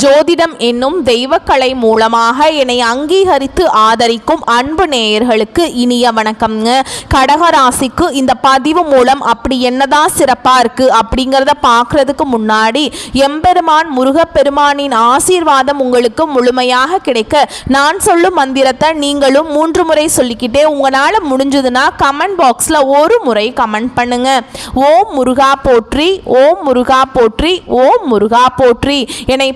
ஜோதிடம் என்னும் தெய்வக்கலை மூலமாக என்னை அங்கீகரித்து ஆதரிக்கும் அன்பு நேயர்களுக்கு இனிய வணக்கம்ங்க. கடகராசிக்கு இந்த பதிவு மூலம் அப்படி என்னதான் சிறப்பா இருக்கு அப்படிங்கிறத பார்க்கறதுக்கு முன்னாடி எம்பெருமான் முருகப்பெருமானின் ஆசீர்வாதம் உங்களுக்கு முழுமையாக கிடைக்க நான் சொல்லும் மந்திரத்தை நீங்களும் 3 முறை சொல்லிக்கிட்டே உங்களால் முடிஞ்சதுன்னா கமெண்ட் பாக்ஸில் ஒரு முறை கமெண்ட் பண்ணுங்க. ஓம் முருகா போற்றி, ஓம் முருகா போற்றி, ஓம் முருகா போற்றி. என்னை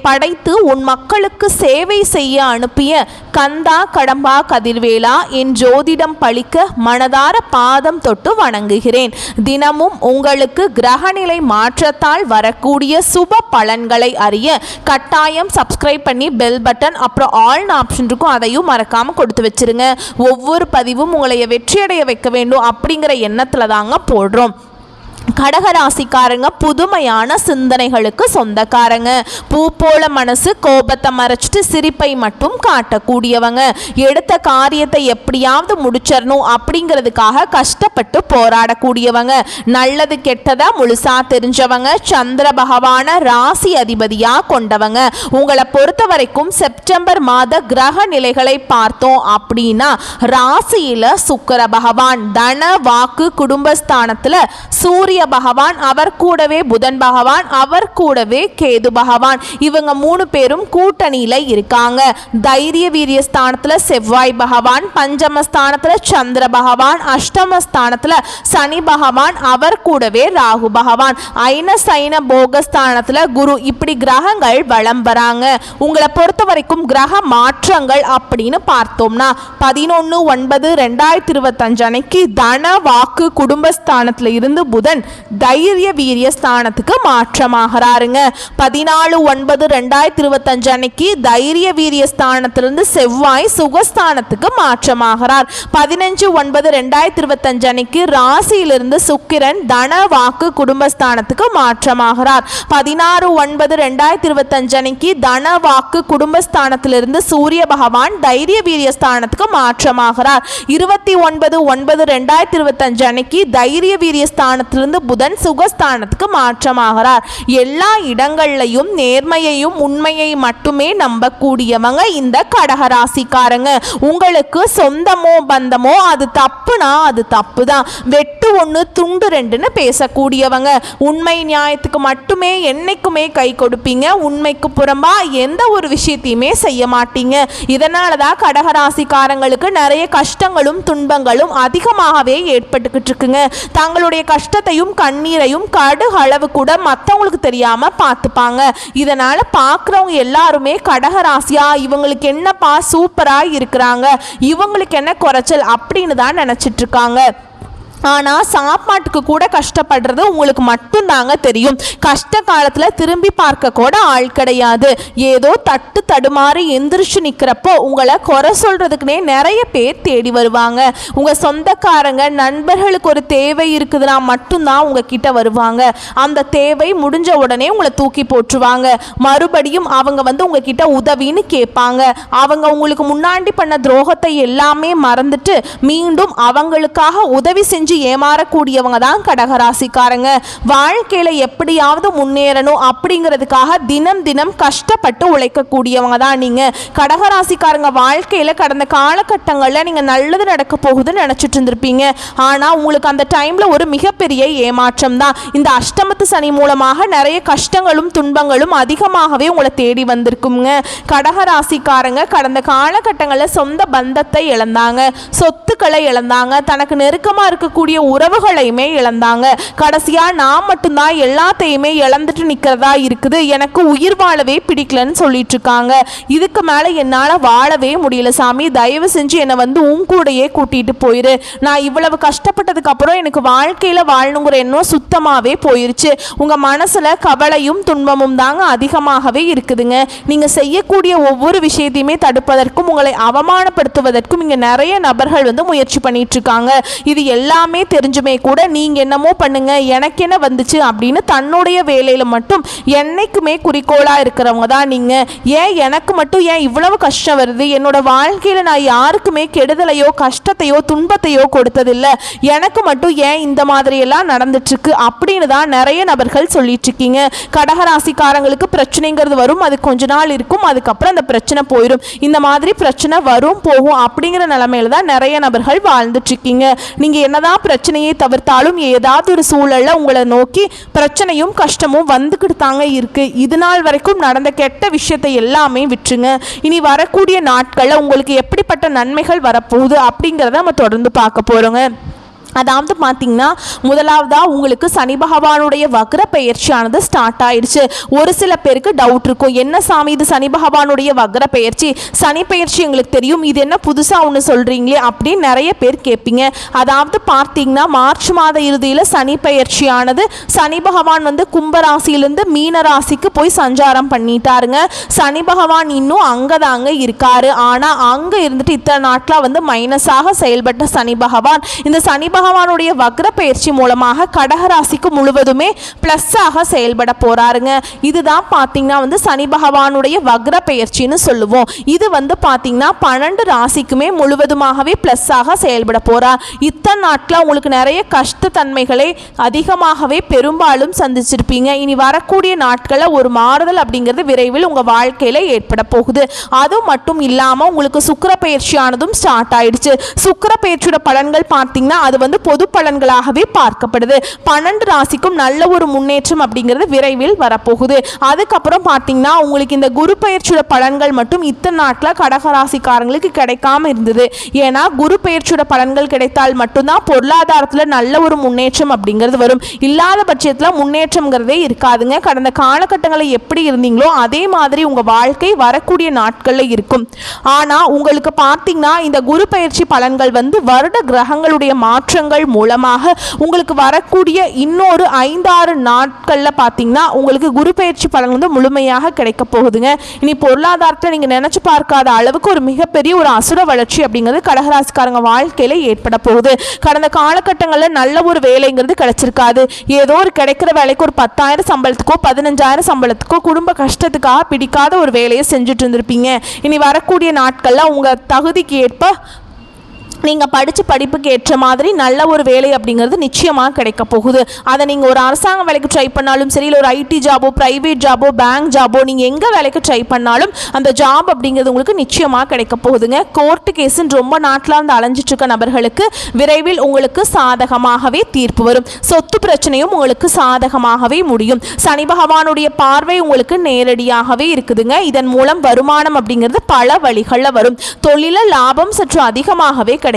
உன் மக்களுக்கு சேவை செய்ய அனுப்பிய கந்தா கடம்பா கதிர்வேலா என் ஜோதிடம் பழிக்க மனதார பாதம் தொட்டு வணங்குகிறேன். தினமும் உங்களுக்கு கிரகநிலை மாற்றத்தால் வரக்கூடிய சுப பலன்களை அறிய கட்டாயம் சப்ஸ்கிரைப் பண்ணி பெல் பட்டன் அப்புறம் ஆல் ஆப்ஷன் இருக்கும், அதையும் மறக்காம கொடுத்து வச்சிருங்க. ஒவ்வொரு பதிவும் உங்களை வெற்றியடைய வைக்க வேண்டும் அப்படிங்கிற எண்ணத்துல தாங்க போடுறோம். கடகராசிக்காரங்க புதுமையான சிந்தனைகளுக்கு சொந்தக்காரங்க. பூ போல மனசு, கோபத்தை மறைச்சிட்டு சிரிப்பை மட்டும் காட்டக்கூடியவங்க. எடுத்த காரியத்தை எப்படியாவது முடிச்சிடணும் அப்படிங்கிறதுக்காக கஷ்டப்பட்டு போராடக்கூடியவங்க. நல்லது கெட்டதா முழுசா தெரிஞ்சவங்க. சந்திர பகவான ராசி அதிபதியா கொண்டவங்க. உங்களை பொறுத்த வரைக்கும் செப்டம்பர் மாத கிரக நிலைகளை பார்த்தோம் அப்படின்னா ராசியில சுக்கிர பகவான், தன வாக்கு குடும்பஸ்தானத்துல சூரிய பகவான், அவர் கூடவே புதன் பகவான், அவர் கூடவே கேது பகவான், இவங்க 3 பேரும் கூட்டணியில இருக்காங்க. தைரிய வீரிய ஸ்தானத்துல செவ்வாய் பகவான், பஞ்சமஸ்தானத்துல சந்திர பகவான், அஷ்டமஸ்தானத்துல சனி பகவான், அவர் கூடவே ராகு பகவான், ஐன சைன போகஸ்தானத்துல குரு. இப்படி கிரகங்கள் வலம் வராங்க. உங்களை பொறுத்த வரைக்கும் கிரக மாற்றங்கள் அப்படின்னு பார்த்தோம்னா 11/9/2025 அன்னைக்கு தன வாக்கு குடும்பஸ்தானத்துல இருந்து புதன் தைரிய வீரிய ஸ்தானத்துக்கு மாற்றமாகிறாருங்க. 14/9/2025 அன்னைக்கு தைரிய வீரிய ஸ்தானத்திலிருந்து செவ்வாய் சுகஸ்தானத்துக்கு மாற்றமாகிறார். 15/9/2025 அன்னைக்கு ராசியிலிருந்து சுக்கிரன் தன வாக்கு குடும்பஸ்தானத்துக்கு மாற்றமாகிறார். 16/9/2025 அன்னைக்கு தன வாக்கு குடும்பஸ்தானத்திலிருந்து சூரிய பகவான் தைரிய வீரிய ஸ்தானத்துக்கு மாற்றமாகிறார். 29/9/2025 அன்னைக்கு தைரிய வீரிய ஸ்தானத்திலிருந்து புதன் சுகஸ்தானத்துக்கு மாற்றமாகிறார். எல்லா இடங்கள்லையும் நேர்மையையும் உண்மையை மட்டுமே நம்பக்கூடியவங்க இந்த கடகராசிக்காரங்க. உங்களுக்கு சொந்தமோ பந்தமோ அது தப்புனா அது தப்பு தான். வெட்டு 1 துண்டு 2ன்னு பேசக்கூடியவங்க. உண்மை நியாயத்துக்கு மட்டுமே என்னைக்குமே கை கொடுப்பீங்க. உண்மைக்கு புறம்பா எந்த ஒரு விஷயத்தையுமே செய்ய மாட்டீங்க. இதனால தான் கடகராசிக்காரங்களுக்கு நிறைய கஷ்டங்களும் துன்பங்களும் அதிகமாகவே ஏற்பட்டுக்கிட்டு இருக்குங்க. தங்களுடைய கஷ்டத்தையும் கண்ணீரையும் கடுகு அளவு கூட மற்றவங்களுக்கு தெரியாம பார்த்துப்பாங்க. இதனால பார்க்குறவங்க எல்லாருமே கடகராசியா இவங்களுக்கு என்னப்பா சூப்பரா இருக்கிறாங்க, இவங்களுக்கு என்ன குறைச்சல் அப்படின்னு தான் நினைச்சிட்டு இருக்காங்க. ஆனால் சாப்பாட்டுக்கு கூட கஷ்டப்படுறது உங்களுக்கு மட்டும்தாங்க தெரியும். கஷ்ட காலத்தில் திரும்பி பார்க்க கூட ஆள் கிடையாது. ஏதோ தட்டு தடுமாறி எந்திரிச்சு நிற்கிறப்போ உங்களை குறை சொல்கிறதுக்குனே நிறைய பேர் தேடி வருவாங்க. உங்கள் சொந்தக்காரங்க நண்பர்களுக்கு ஒரு தேவை இருக்குதுன்னா மட்டும்தான் உங்ககிட்ட வருவாங்க. அந்த தேவை முடிஞ்ச உடனே உங்களை தூக்கி போட்டுருவாங்க. மறுபடியும் அவங்க உங்ககிட்ட உதவின்னு கேட்பாங்க. அவங்க உங்களுக்கு முன்னாடி பண்ண துரோகத்தை எல்லாமே மறந்துட்டு மீண்டும் அவங்களுக்காக உதவி செஞ்சு ஏமாறக்கூடியவங்க தான் கடகராசிக்காரங்க. வாழ்க்கையில எப்படியாவது முன்னேறணும் அப்படிங்கிறதுக்காக தினம் தினம் கஷ்டப்பட்டு உழைக்கக்கூடியவங்க தான் நீங்க. கடகராசிக்காரங்க வாழ்க்கையில கடந்த காலகட்டங்களில் நீங்க நல்லது நடக்க போகுதுன்னு நினைச்சிட்டு இருந்திருப்பீங்க. ஆனா உங்களுக்கு அந்த டைம்ல ஒரு மிகப்பெரிய ஏமாற்றம் தான். இந்த அஷ்டமத்து சனி மூலமாக நிறைய கஷ்டங்களும் துன்பங்களும் அதிகமாகவே உங்களை தேடி வந்திருக்குங்க. கடகராசிக்காரங்க கடந்த காலகட்டங்களில் சொந்த பந்தத்தை இழந்தாங்க, சொத்துக்களை இழந்தாங்க, தனக்கு நெருக்கமா இருக்க உறவுகளையுமே இழந்தாங்க. கடைசியா நான் மட்டும்தான் எல்லாத்தையுமே இழந்துட்டு நிக்கிறதா இருக்குது, எனக்கு உயிர் வாழவே பிடிக்கலன்னு சொல்லிட்டு இருக்காங்க. இதுக்கு மேல என்னால வாழவே முடியல சாமி, தயவு செஞ்சு என்னை உன் கூடையே கூட்டிட்டு போயிரு. நான் இவ்வளவு கஷ்டப்பட்டதுக்கு அப்புறம் எனக்கு வாழ்க்கையில வாழணுங்கிற எண்ணம் சுத்தமாவே போயிருச்சு. உங்க மனசுல கவலையும் துன்பமும் தாங்க அதிகமாகவே இருக்குதுங்க. நீங்க செய்யக்கூடிய ஒவ்வொரு விஷயத்தையுமே தடுப்பதற்கும் உங்களை அவமானப்படுத்துவதற்கும் இங்க நிறைய நபர்கள் முயற்சி பண்ணிட்டு இருக்காங்க. இது எல்லாமே எல்லாமே தெரிஞ்சுமே கூட நீங்கள் என்னமோ பண்ணுங்க எனக்கு என்ன வந்துச்சு அப்படின்னு தன்னுடைய வேலையில் மட்டும் என்னைக்குமே குறிக்கோளாக இருக்கிறவங்க தான் நீங்கள். ஏன் எனக்கு மட்டும் ஏன் இவ்வளவு கஷ்டம் வருது, என்னோட வாழ்க்கையில் நான் யாருக்குமே கெடுதலையோ கஷ்டத்தையோ துன்பத்தையோ கொடுத்ததில்லை, எனக்கு மட்டும் ஏன் இந்த மாதிரியெல்லாம் நடந்துட்டுருக்கு அப்படின்னு தான் நிறைய நபர்கள் சொல்லிட்டு இருக்கீங்க. கடகராசிக்காரங்களுக்கு பிரச்சனைங்கிறது வரும், அது கொஞ்ச நாள் இருக்கும், அதுக்கப்புறம் அந்த பிரச்சனை போயிடும். இந்த மாதிரி பிரச்சனை வரும் போகும் அப்படிங்கிற நிலைமையில தான் நிறைய நபர்கள் வாழ்ந்துட்டு இருக்கீங்க. நீங்கள் என்னதான் பிரச்சனையை தவிர்த்தாலும் ஏதாவது ஒரு சூழல்ல உங்களை நோக்கி பிரச்சனையும் கஷ்டமும் வந்துக்கிட்டு தாங்க இருக்கு. இது நாள் வரைக்கும் நடந்த கெட்ட விஷயத்தை எல்லாமே விட்டுருங்க. இனி வரக்கூடிய நாட்களில் உங்களுக்கு எப்படிப்பட்ட நன்மைகள் வரப்போகுது அப்படிங்கிறத நம்ம தொடர்ந்து பார்க்க போகிறோங்க. அதாவது பார்த்தீங்கன்னா முதலாவதாக உங்களுக்கு சனி பகவானுடைய வக்ர பெயர்ச்சியானது ஸ்டார்ட் ஆயிடுச்சு. ஒரு சில பேருக்கு டவுட் இருக்கும், என்ன சாமி இது சனி பகவானுடைய வக்ர பெயர்ச்சி, சனி பெயர்ச்சி எங்களுக்கு தெரியும், இது என்ன புதுசாக ஒன்று சொல்கிறீங்களே அப்படின்னு நிறைய பேர் கேட்பீங்க. அதாவது பார்த்தீங்கன்னா மார்ச் மாத இறுதியில் சனி பெயர்ச்சியானது சனி பகவான் வந்து கும்பராசியிலேருந்து மீன ராசிக்கு போய் சஞ்சாரம் பண்ணிட்டாருங்க. சனி பகவான் இன்னும் அங்கே தாங்க இருக்காரு. ஆனால் அங்கே இருந்துட்டு இத்தனை நாட்களாக வந்து மைனஸாக செயல்பட்ட சனி பகவான் இந்த சனி பகவானுடைய வக்ர பயிற்சி மூலமாக கடகராசிக்கு முழுவதுமே பிளஸ்ஸாக செயல்பட போறாருங்க. இதுதான் பார்த்தீங்கன்னா வந்து சனி பகவானுடைய வக்ர பயிற்சின்னு சொல்லுவோம். இது வந்து பார்த்தீங்கன்னா 12 ராசிக்குமே முழுவதுமாகவே பிளஸ்ஸாக செயல்பட போறார். இத்தனை நாட்கள் உங்களுக்கு நிறைய கஷ்டத்தன்மைகளை அதிகமாகவே பெரும்பாலும் சந்திச்சிருப்பீங்க. இனி வரக்கூடிய நாட்களில் ஒரு மாறுதல் அப்படிங்கிறது விரைவில் உங்கள் வாழ்க்கையில் ஏற்பட போகுது. அது மட்டும் இல்லாமல் உங்களுக்கு சுக்கிர பயிற்சியானதும் ஸ்டார்ட் ஆயிடுச்சு. சுக்கிர பயிற்சியோட பலன்கள் பார்த்தீங்கன்னா அது வந்து பொது பலன்களாகவே பார்க்கப்படுது. 12 ராசிக்கும் நல்ல ஒரு முன்னேற்றம் அப்படிங்கிறது விரைவில் வரப்போகுது. அதுக்கப்புறம் பார்த்தீங்கன்னா உங்களுக்கு இந்த குரு பயிற்சியோட பலன்கள் மட்டும் இத்தனை நாட்கள் கடகராசிக்காரங்களுக்கு கிடைக்காம இருந்தது. ஏன்னா குரு பயிற்சியோட பலன்கள் கிடைத்தால் மட்டும்தான் பொருளாதாரத்தில் நல்ல ஒரு முன்னேற்றம் அப்படிங்கிறது வரும். இல்லாத பட்சத்தில் முன்னேற்றம்ங்கிறதே இருக்காதுங்க. கடந்த காலகட்டங்களில் எப்படி இருந்தீங்களோ அதே மாதிரி உங்கள் வாழ்க்கை வரக்கூடிய நாட்களில் இருக்கும். ஆனால் உங்களுக்கு பார்த்தீங்கன்னா இந்த குரு பயிற்சி பலன்கள் வந்து வருட கிரகங்களுடைய மாற்றங்கள் மூலமாக உங்களுக்கு வரக்கூடிய இன்னொரு 5-6 நாட்களில் பார்த்தீங்கன்னா உங்களுக்கு குரு பயிற்சி பலன் வந்து முழுமையாக கிடைக்க போகுதுங்க. இனி பொருளாதாரத்தில் நீங்கள் நினைச்சு பார்க்காத அளவுக்கு ஒரு மிகப்பெரிய ஒரு அசுர வளர்ச்சி அப்படிங்கிறது கடகராசிக்காரங்க வாழ்க்கையில் ஏற்பட போகுது. கடந்த காலகட்டங்களில் நல்ல ஒரு வேலைங்கிறது கிடைச்சிருக்காது. ஏதோ ஒரு கிடைக்கிற வேலைக்கு ஒரு 10,000 சம்பளத்துக்கோ 15,000 சம்பளத்துக்கோ குடும்ப கஷ்டத்துக்காக பிடிக்காத ஒரு வேலையை செஞ்சுட்டு இருந்திருப்பீங்க. இனி வரக்கூடிய நாட்களில் உங்கள் தகுதிக்கு ஏற்ப நீங்கள் படித்த படிப்புக்கு ஏற்ற மாதிரி நல்ல ஒரு வேலை அப்படிங்கிறது நிச்சயமாக கிடைக்க போகுது. அதை நீங்கள் ஒரு அரசாங்க வேலைக்கு ட்ரை பண்ணாலும் சரி, இல்லை ஒரு ஐடி ஜாபோ ப்ரைவேட் ஜாபோ பேங்க் ஜாபோ நீங்கள் எங்கே வேலைக்கு ட்ரை பண்ணாலும் அந்த ஜாப் அப்படிங்கிறது உங்களுக்கு நிச்சயமாக கிடைக்க போகுதுங்க. கோர்ட்டு கேஸுன்னு ரொம்ப நாட்டில் வந்து அலைஞ்சிட்ருக்க நபர்களுக்கு விரைவில் உங்களுக்கு சாதகமாகவே தீர்ப்பு வரும். சொத்து பிரச்சனையும் உங்களுக்கு சாதகமாகவே முடியும். சனி பகவானுடைய பார்வை உங்களுக்கு நேரடியாகவே இருக்குதுங்க. இதன் மூலம் வருமானம் அப்படிங்கிறது பல வழிகளில் வரும். தொழில லாபம் சற்று அதிகமாகவே கிடைக்கும்.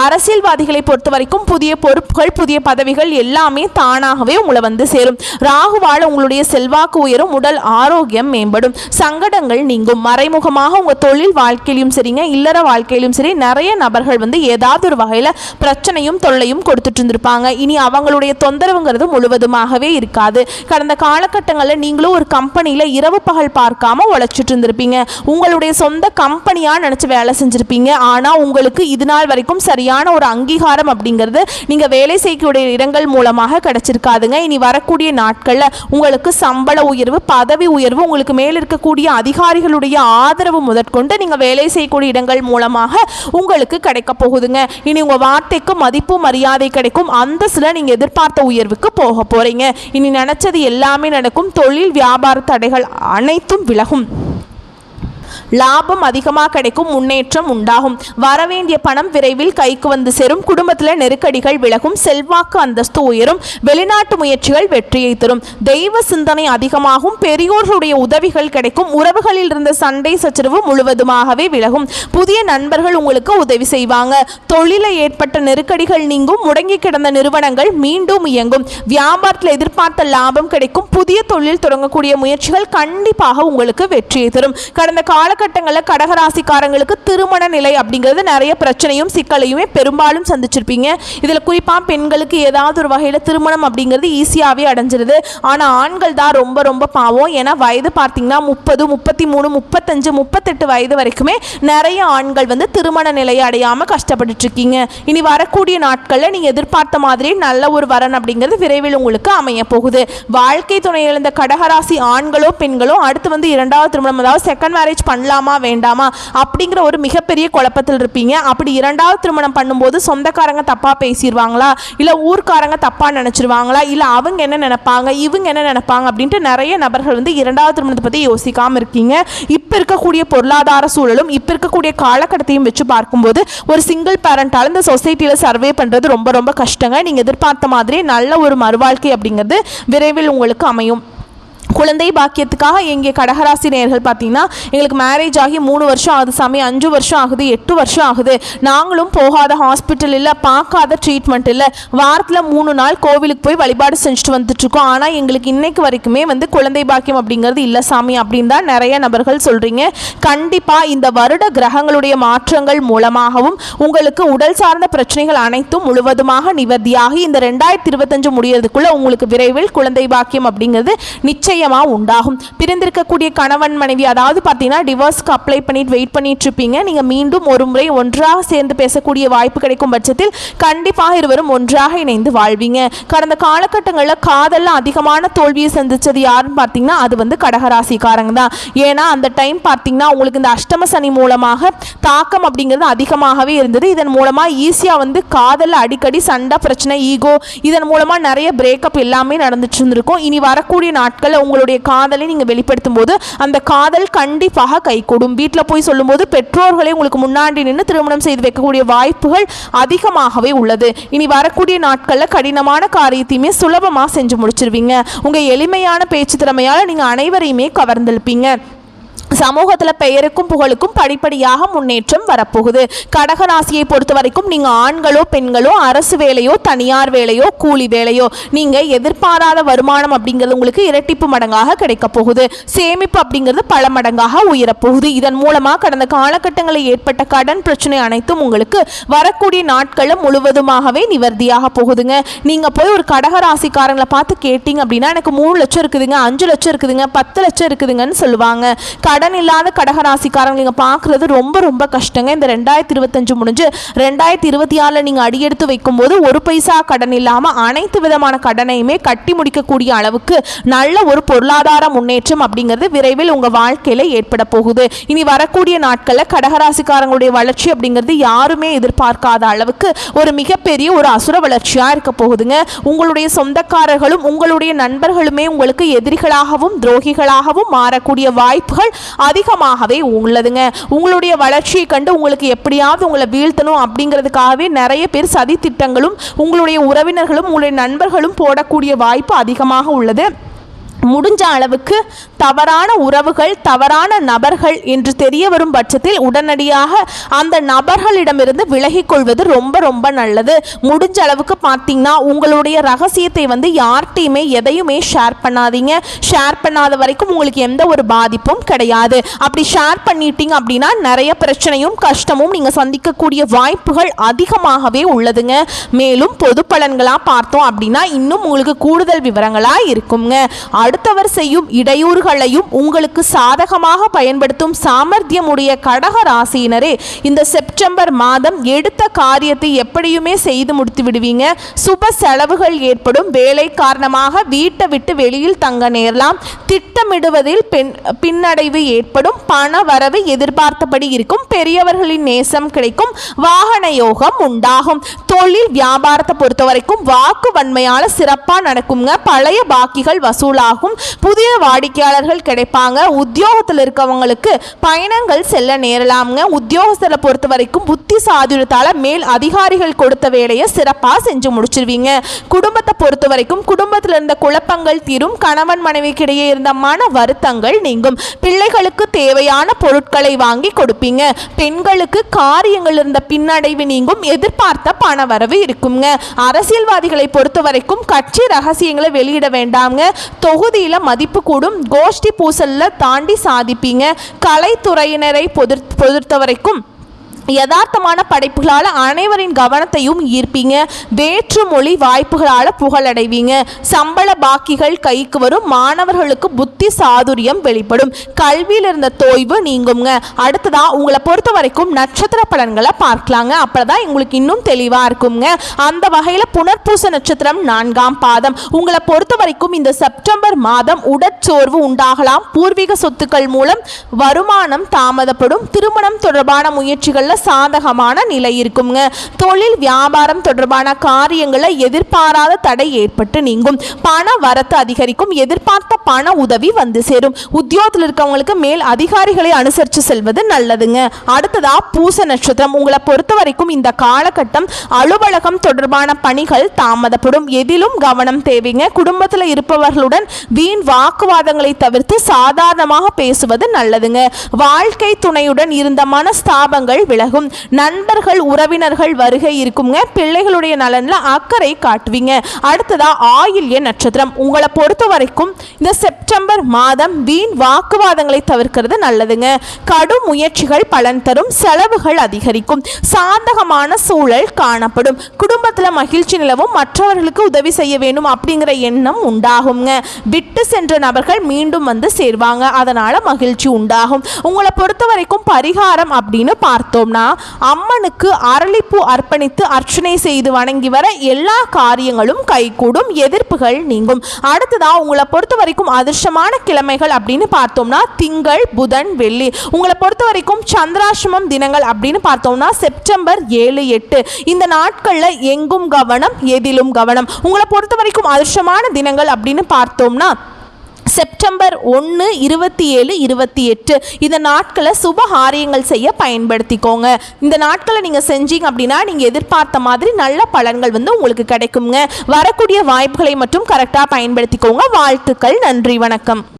அரசியல்வாதிகளை பொறுத்த வரைக்கும் புதிய பொறுப்புகள் புதிய பதவிகள் எல்லாமே தானாகவே உங்களை வந்து சேரும். ராகுவால் உங்களுடைய செல்வாக்கு உயரும், உடல் ஆரோக்கியம் மேம்படும், சங்கடங்கள் நீங்கும். மறைமுகமாக உங்க தொழில் வாழ்க்கையிலும் சரிங்க இல்லற வாழ்க்கையிலும் சரி நிறைய நபர்கள் வந்து ஏதாவது ஒரு வகையில் பிரச்சனையும் தொல்லையும் கொடுத்துட்டு இருந்திருப்பாங்க. இனி அவங்களுடைய தொந்தரவுங்கிறது முழுவதுமாகவே இருக்காது. கடந்த காலகட்டங்களில் நீங்களும் ஒரு கம்பெனியில் இரவு பகல் பார்க்காம உழைச்சிட்டு இருந்திருப்பீங்க. உங்களுடைய சொந்த கம்பெனியா நினைச்சு வேலை செஞ்சிருப்பீங்க. ஆனால் உங்களுக்கு இது நாள் வரைக்கும் சரியான ஒரு அங்கீகாரம் அப்படிங்கிறது நீங்க வேலை செய்யக்கூடிய இடங்கள் மூலமாக கிடைச்சிருக்காதுங்க. இனி வரக்கூடிய நாட்கள்ல உங்களுக்கு சம்பள உயர்வு பதவி உயர்வு உங்களுக்கு மேல் இருக்கக்கூடிய அதிகாரிகளுடைய ஆதரவு முதற்கொண்டு நீங்க வேலை செய்யக்கூடிய இடங்கள் மூலமாக உங்களுக்கு கிடைக்க போகுதுங்க. இனி உங்க வார்த்தைக்கு மதிப்பு மரியாதை கிடைக்கும். அந்தஸ்துல நீங்க எதிர்பார்த்த உயர்வுக்கு போக போறீங்க. இனி நினைச்சது எல்லாமே நடக்கும். தொழில் வியாபார தடைகள் அனைத்தும் விலகும். லாபம் அதிகமாக கிடைக்கும். முன்னேற்றம் உண்டாகும். வரவேண்டிய பணம் விரைவில் கைக்கு வந்து சேரும். குடும்பத்தில் நெருக்கடிகள் விலகும். செல்வாக்கு அந்தஸ்து உயரும். வெளிநாட்டு முயற்சிகள் வெற்றியை தரும். தெய்வ சிந்தனை அதிகமாகும். பெரியோர்களுடைய உதவிகள் கிடைக்கும். உறவுகளில் இருந்த சண்டை சச்சரவு முழுவதுமாகவே விலகும். புதிய நண்பர்கள் உங்களுக்கு உதவி செய்வாங்க. தொழிலில் ஏற்பட்ட நெருக்கடிகள் நீங்கும். முடங்கி கிடந்த நிறுவனங்கள் மீண்டும் இயங்கும். வியாபாரத்தில் எதிர்பார்த்த லாபம் கிடைக்கும். புதிய தொழில் தொடங்கக்கூடிய முயற்சிகள் கண்டிப்பாக உங்களுக்கு வெற்றியை தரும். கடந்த காலகட்டத்தில் காலகட்டங்களில் கடகராசிக்காரங்களுக்கு திருமண நிலை அப்படிங்கிறது நிறைய பிரச்சனையும் சிக்கலையுமே பெரும்பாலும் சந்திச்சிருப்பீங்க. இதில் குறிப்பாக பெண்களுக்கு ஏதாவது ஒரு வகையில் திருமணம் அப்படிங்கிறது ஈஸியாகவே அடைஞ்சிருது. ஆனால் ஆண்கள் தான் ரொம்ப ரொம்ப பாவம். ஏன்னா வயது பார்த்தீங்கன்னா 30, 33, 35, 38 வயது வரைக்குமே நிறைய ஆண்கள் வந்து திருமண நிலையை அடையாமல் கஷ்டப்பட்டு இருக்கீங்க. இனி வரக்கூடிய நாட்களில் நீங்கள் எதிர்பார்த்த மாதிரி நல்ல ஒரு வரன் அப்படிங்கிறது விரைவில் உங்களுக்கு அமைய போகுது. வாழ்க்கை துணை இழந்த கடகராசி ஆண்களோ பெண்களோ அடுத்து வந்து இரண்டாவது திருமணம், அதாவது செகண்ட் மேரேஜ் பண்ணலாமா வேண்டாமா அப்படிங்கிற ஒரு மிகப்பெரிய குழப்பத்தில் இருப்பீங்க. அப்படி இரண்டாவது திருமணம் பண்ணும்போது சொந்தக்காரங்க தப்பாக பேசிடுவாங்களா, இல்லை ஊர்க்காரங்க தப்பாக நினச்சிருவாங்களா, இல்லை அவங்க என்ன நினைப்பாங்க இவங்க என்ன நினைப்பாங்க அப்படின்ட்டு நிறைய நபர்கள் வந்து இரண்டாவது திருமணத்தை பற்றி யோசிக்காமல் இருக்கீங்க. இப்போ இருக்கக்கூடிய பொருளாதார சூழலும் இப்போ இருக்கக்கூடிய காலகட்டத்தையும் வச்சு பார்க்கும்போது ஒரு சிங்கிள் பேரண்டால் இந்த சொசைட்டியில் சர்வே பண்ணுறது ரொம்ப ரொம்ப கஷ்டங்க. நீங்கள் எதிர்பார்த்த மாதிரி நல்ல ஒரு மறுவாழ்க்கை அப்படிங்கிறது விரைவில் உங்களுக்கு அமையும். குழந்தை பாக்கியத்துக்காக எங்கே கடகராசி நேயர்கள் பார்த்தீங்கன்னா, எங்களுக்கு மேரேஜ் ஆகி 3 வருஷம் ஆகுது சாமி, 5 வருஷம் ஆகுது, 8 வருஷம் ஆகுது, நாங்களும் போகாத ஹாஸ்பிட்டல் இல்லை, பார்க்காத ட்ரீட்மெண்ட் இல்லை, வாரத்தில் 3 நாள் கோவிலுக்கு போய் வழிபாடு செஞ்சுட்டு வந்துட்டுருக்கோம், ஆனால் எங்களுக்கு இன்னைக்கு வரைக்குமே வந்து குழந்தை பாக்கியம் அப்படிங்கிறது இல்லை சாமி அப்படின்னு தான் நிறைய நபர்கள் சொல்கிறீங்க. கண்டிப்பாக இந்த வருட கிரகங்களுடைய மாற்றங்கள் மூலமாகவும் உங்களுக்கு உடல் சார்ந்த பிரச்சனைகள் அனைத்தும் முழுவதுமாக நிவர்த்தியாகி இந்த 2025 முடியறதுக்குள்ளே உங்களுக்கு விரைவில் குழந்தை பாக்கியம் அப்படிங்கிறது நிச்சயம் உண்டாகும். பிரிந்திருக்கக்கூடிய கணவன் மனைவி, அதாவது பார்த்தீங்கன்னா டிவோர்ஸ்க்கு அப்ளை பண்ணிட்டு வெயிட் பண்ணிட்டு இருப்பீங்க. நீங்கள் மீண்டும் ஒரு முறை ஒன்றாக சேர்ந்து பேசக்கூடிய வாய்ப்பு கிடைக்கும் பட்சத்தில் கண்டிப்பாக இருவரும் ஒன்றாக இணைந்து வாழ்வீங்க. கடந்த காலகட்டங்களில் காதலில் அதிகமான தோல்வியை சந்திச்சது யாருன்னு பார்த்தீங்கன்னா அது வந்து கடகராசிக்காரங்க தான். ஏன்னா அந்த டைம் பார்த்தீங்கன்னா உங்களுக்கு இந்த அஷ்டம சனி மூலமாக தாக்கம் அப்படிங்கிறது அதிகமாகவே இருந்தது. இதன் மூலமாக ஈஸியாக வந்து காதலில் அடிக்கடி சண்டை பிரச்சனை, ஈகோ, இதன் மூலமாக நிறைய பிரேக்கப் எல்லாமே நடந்துட்டு இருந்திருக்கும். இனி வரக்கூடிய நாட்களில் உங்களுடைய காதலை நீங்கள் வெளிப்படுத்தும் போது அந்த காதல் கண்டிப்பாக கைகூடும். வீட்டில் போய் சொல்லும்போது பெற்றோர்களை உங்களுக்கு முன்னாடி நின்று திருமணம் செய்து வைக்கக்கூடிய வாய்ப்புகள் அதிகமாகவே உள்ளது. இனி வரக்கூடிய நாட்களில் கடினமான காரியத்தையுமே சுலபமாக செஞ்சு முடிச்சிருவீங்க. உங்கள் எளிமையான பேச்சு திறமையால் நீங்கள் அனைவரையுமே கவர்ந்திருப்பீங்க. சமூகத்தில் பெயருக்கும் புகழுக்கும் படிப்படியாக முன்னேற்றம் வரப்போகுது. கடகராசியை பொறுத்த வரைக்கும் நீங்கள் ஆண்களோ பெண்களோ அரசு வேலையோ தனியார் வேலையோ கூலி வேலையோ நீங்கள் எதிர்பாராத வருமானம் அப்படிங்கிறது உங்களுக்கு இரட்டிப்பு மடங்காக கிடைக்க போகுது. சேமிப்பு அப்படிங்கிறது பல மடங்காக உயரப்போகுது. இதன் மூலமாக கடந்த காலகட்டங்களில் ஏற்பட்ட கடன் பிரச்சனை அனைத்தும் உங்களுக்கு வரக்கூடிய நாட்களும் முழுவதுமாகவே நிவர்த்தியாக போகுதுங்க. நீங்கள் போய் ஒரு கடகராசிக்காரங்களை பார்த்து கேட்டீங்க அப்படின்னா எனக்கு 3 லட்சம் இருக்குதுங்க, 5 லட்சம் இருக்குதுங்க, 10 லட்சம் இருக்குதுங்கன்னு சொல்லுவாங்க. கடன் இல்லாத கடகராசிக்காரங்க நீங்கள் பார்க்குறது ரொம்ப ரொம்ப கஷ்டங்க. இந்த 2025 முடிஞ்சு 2026 நீங்கள் அடியெடுத்து வைக்கும்போது ஒரு பைசா கடன் இல்லாமல் அனைத்து விதமான கடனையுமே கட்டி முடிக்கக்கூடிய அளவுக்கு நல்ல ஒரு பொருளாதார முன்னேற்றம் அப்படிங்கிறது விரைவில் உங்கள் வாழ்க்கையில் ஏற்பட போகுது. இனி வரக்கூடிய நாட்களில் கடகராசிக்காரங்களுடைய வளர்ச்சி அப்படிங்கிறது யாருமே எதிர்பார்க்காத அளவுக்கு ஒரு மிகப்பெரிய ஒரு அசுர வளர்ச்சியாக இருக்க போகுதுங்க. உங்களுடைய சொந்தக்காரர்களும் உங்களுடைய நண்பர்களுமே உங்களுக்கு எதிரிகளாகவும் துரோகிகளாகவும் மாறக்கூடிய வாய்ப்புகள் அதிகமாகவே உள்ளதுங்க. உங்களுடைய வளர்ச்சியை கண்டு உங்களுக்கு எப்படியாவது உங்களை வீழ்த்தணும் அப்படிங்கிறதுக்காகவே நிறைய பேர் சதி திட்டங்களும் உங்களுடைய உறவினர்களும் உங்களுடைய நண்பர்களும் போடக்கூடிய வாய்ப்பு அதிகமாக உள்ளது. முடிஞ்ச அளவுக்கு தவறான உறவுகள் தவறான நபர்கள் என்று தெரிய வரும் பட்சத்தில் உடனடியாக அந்த நபர்களிடமிருந்து விலகிக் கொள்வது ரொம்ப ரொம்ப நல்லது. முடிஞ்ச அளவுக்கு பார்த்தீங்கன்னா உங்களுடைய ரகசியத்தை வந்து யார்கிட்டையுமே எதையுமே ஷேர் பண்ணாதீங்க. ஷேர் பண்ணாத வரைக்கும் உங்களுக்கு எந்த ஒரு பாதிப்பும் கிடையாது. அப்படி ஷேர் பண்ணிட்டீங்க அப்படின்னா நிறைய பிரச்சனையும் கஷ்டமும் நீங்கள் சந்திக்கக்கூடிய வாய்ப்புகள் அதிகமாகவே உள்ளதுங்க. மேலும் பொது பலன்களாக பார்த்தோம் அப்படின்னா இன்னும் உங்களுக்கு கூடுதல் விவரங்களாக இருக்குங்க. அடுத்தவர் செய்யும் இடையூறுகளையும் உங்களுக்கு சாதகமாக பயன்படுத்தும் சாமர்த்தியமுடைய கடக ராசியினரே இந்த செப்டம்பர் மாதம் எடுத்த காரியத்தை எப்படியுமே செய்து முடித்து விடுவீங்க. சுப செலவுகள் ஏற்படும். வேலை காரணமாக வீட்டை விட்டு வெளியில் தங்க நேரலாம். திட்டமிடுவதில் பின்னடைவு ஏற்படும். பண வரவு எதிர்பார்த்தபடி இருக்கும். பெரியவர்களின் நேசம் கிடைக்கும். வாகன யோகம் உண்டாகும். தொழில் வியாபாரத்தை பொறுத்த வரைக்கும் வாக்கு வன்மையால சிறப்பா நடக்குங்க. பழைய பாக்கிகள் வசூலாகும். புதிய வாடிக்கையாளர்கள் கிடைப்பாங்க. உத்தியோகத்தில் இருக்கவங்களுக்கு பயணங்கள் செல்ல நேரலாம்ங்க. உத்தியோகஸ்தரை பொறுத்த வரைக்கும் புத்தி சாதுரியத்தால மேல் அதிகாரிகள் கொடுத்த வேலையை சிறப்பாக செஞ்சு முடிச்சிருவீங்க. குடும்பத்தை பொறுத்த வரைக்கும் குடும்பத்தில் இருந்த குழப்பங்கள் தீரும். கணவன் மனைவிக்கிடையே இருந்த மன வருத்தங்கள் நீங்கும். பிள்ளைகளுக்கு தேவையான பொருட்களை வாங்கி கொடுப்பீங்க. பெண்களுக்கு காரியங்கள் இருந்த பின்னடைவு நீங்கும். எதிர்பார்த்த பண வரவு இருக்குங்க. அரசியல்வாதிகளை பொறுத்த வரைக்கும் கட்சி ரகசியங்களை வெளியிட வேண்டாம்ங்க. தொகுதி தொகுதியில் மதிப்பு கூடும். கோஷ்டி பூசல்ல தாண்டி சாதிப்பீங்க. கலைத்துறையினரை பொறுத்த வரைக்கும் யதார்த்தமான படைப்புகளால் அனைவரின் கவனத்தையும் ஈர்ப்பீங்க. வேற்று மொழி வாய்ப்புகளால் புகழடைவீங்க. சம்பள பாக்கிகள் கைக்கு வரும். மாணவர்களுக்கு புத்தி சாதுரியம் வெளிப்படும். கல்வியில் இருந்த தோய்வு நீங்குங்க. அடுத்ததா உங்களை பொறுத்த வரைக்கும் நட்சத்திர பலன்களை பார்க்கலாங்க. அப்பதான் உங்களுக்கு இன்னும் தெளிவாக இருக்குங்க. அந்த வகையில் புனர்பூச நட்சத்திரம் 4ஆம் பாதம். உங்களை பொறுத்த வரைக்கும் இந்த செப்டம்பர் மாதம் உடற்சோர்வு உண்டாகலாம். பூர்வீக சொத்துக்கள் மூலம் வருமானம் தாமதப்படும். திருமணம் தொடர்பான முயற்சிகள் சாதகமான நிலை இருக்குங்க. தொழில் வியாபாரம் தொடர்பான காரியங்களில் எதிர்பாராத தடை ஏற்பட்டு நீங்கும். பண வரத்து அதிகரிக்கும். எதிர்பார்த்த பண உதவி வந்து சேரும். உத்தியோகத்தில் இருக்கவங்களுக்கு மேல் அதிகாரிகளை அனுசரித்து செல்வது நல்லதுங்க. அடுத்ததா பூச நட்சத்திரம். உங்களை பொறுத்த வரைக்கும் இந்த காலகட்டம் அலுவலகம் தொடர்பான பணிகள் தாமதப்படும். எதிலும் கவனம் தேவைங்க. குடும்பத்தில் இருப்பவர்களுடன் வீண் வாக்குவாதங்களை தவிர்த்து சாதாரணமாக பேசுவது நல்லதுங்க. வாழ்க்கை துணையுடன் இருந்த மனஸ்தாபங்கள் விலகும். நண்பர்கள் உறவினர்கள் வருகை இருக்குங்க. பிள்ளைகளுடைய நலன்ல அக்கறை காட்டுவீங்க. அடுத்ததா ஆயில்ய நட்சத்திரம். உங்களை பொறுத்த வரைக்கும் இந்த செப்டம்பர் மாதம் வீண் வாக்குவாதங்களை தவிர்க்கிறது நல்லதுங்க. கடும் முயற்சிகள் பலன் தரும். செலவுகள் அதிகரிக்கும். சாதகமான சூழல் காணப்படும். குடும்பத்தில் மகிழ்ச்சி நிலவும். மற்றவர்களுக்கு உதவி செய்ய வேண்டும் அப்படிங்கிற எண்ணம் உண்டாகுங்க. விட்டு சென்ற நபர்கள் மீண்டும் வந்து சேர்வாங்க. அதனால மகிழ்ச்சி உண்டாகும். உங்களை பொறுத்த வரைக்கும் பரிகாரம் அப்படின்னு பார்த்தோம்னா அம்மனுக்கு அரளிப்பூ அர்ப்பணித்து அர்ச்சனை செய்து வணங்கி வர எல்லா காரியங்களும் கைகூடும். எதிர்ப்புகள் நீங்கும். அடுத்ததா உங்களை பொறுத்த வரைக்கும் அதிர்ஷ்டமான கிழமைகள் அப்படின்னு பார்த்தோம்னா திங்கள், புதன், வெள்ளி. உங்களை பொறுத்த வரைக்கும் சந்திராசிரமம் தினங்கள் அப்படின்னு பார்த்தோம்னா செப்டம்பர் 7, 8. இந்த நாட்களில் எங்கும் கவனம், எதிலும் கவனம். உங்களை பொறுத்த வரைக்கும் அதிர்ஷ்டமான தினங்கள் அப்படின்னு பார்த்தோம்னா செப்டம்பர் 1, 27, 28. இந்த நாட்களை சுபகாரியங்கள் செய்ய பயன்படுத்திக்கோங்க. இந்த நாட்களை நீங்கள் செஞ்சீங்க அப்படின்னா நீங்கள் எதிர்பார்த்த மாதிரி நல்ல பலன்கள் வந்து உங்களுக்கு கிடைக்குங்க. வரக்கூடிய வாய்ப்புகளை மட்டும் கரெக்டாக பயன்படுத்திக்கோங்க. வாழ்த்துக்கள். நன்றி, வணக்கம்.